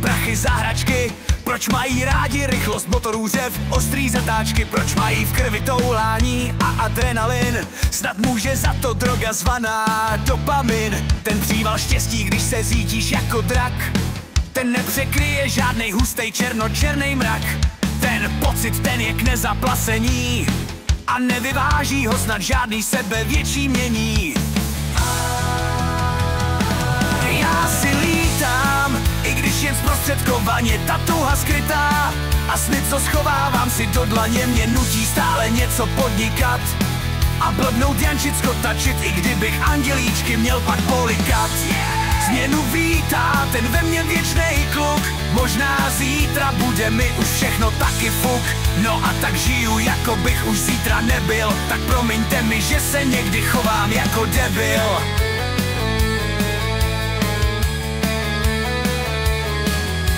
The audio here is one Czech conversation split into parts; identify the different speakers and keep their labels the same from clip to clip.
Speaker 1: prachy za hračky? Proč mají rádi rychlost motorů, řev, ostrý zatáčky? Proč mají v krvi toulání a adrenalin? Snad může za to droga zvaná dopamin. Ten příval štěstí, když se řídíš jako drak, ten nepřekryje žádnej hustej černočernej mrak. Ten pocit, ten je k nezaplacení a nevyváží ho snad žádný sebevětší mění. Já si lítám, i když jen zprostředkovaně ta touha skrytá, a sny, co schovávám si do dlaně, mě nutí stále něco podnikat a blbnout, jančit, skotačit, i kdybych andělíčky měl pak polikat. Změnu vítá ten ve mně věčnej kluk, možná zítra bude mi už všechno taky fuk. No a tak žiju, jako bych už zítra nebyl, tak promiňte mi, že se někdy chovám jako debil.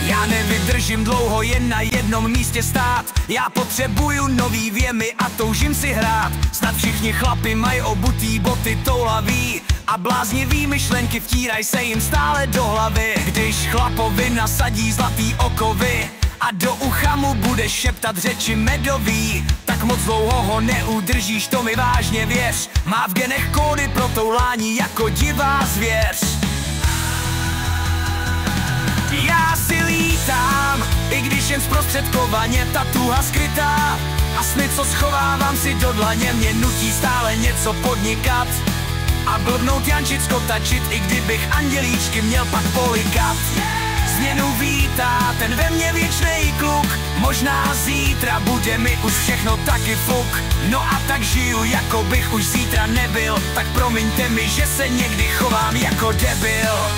Speaker 1: Já nevydržím dlouho jen na jednom místě stát, já potřebuju nový věmy a toužím si hrát. Snad všichni chlapi mají obutý boty toulavý a bláznivý myšlenky vtíraj se jim stále do hlavy. Když chlapovi nasadí zlatý okovy a do ucha mu budeš šeptat řeči medový, tak moc dlouho ho neudržíš, to mi vážně věř. Má v genech kódy pro toulání jako divá zvěř. Já si lítám, i když jen zprostředkovaně ta tuha skrytá, a sny, co schovávám si do dlaně, mě nutí stále něco podnikat a blbnout, jančit, skotačit, i kdybych andělíčky měl pak polikat. Změnu vítá ten ve mně věčnej kluk, možná zítra bude mi už všechno taky fuk. No a tak žiju, jako bych už zítra nebyl, tak promiňte mi, že se někdy chovám jako debil.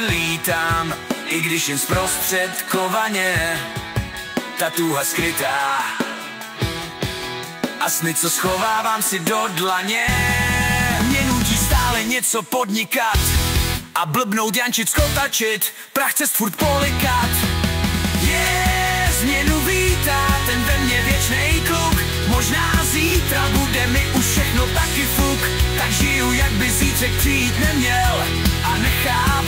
Speaker 1: Lítám, i když jen zprostředkovaně ta tuha skrytá, a sny, co schovávám si do dlaně, mě nutí stále něco podnikat a blbnout, jančit, skotačit, prach cest furt polikat. Změnu vítá ten ve mně věčnej kluk, možná zítra bude mi už všechno taky fuk. Tak žiju, jak by zítřek přijít neměl, a nechám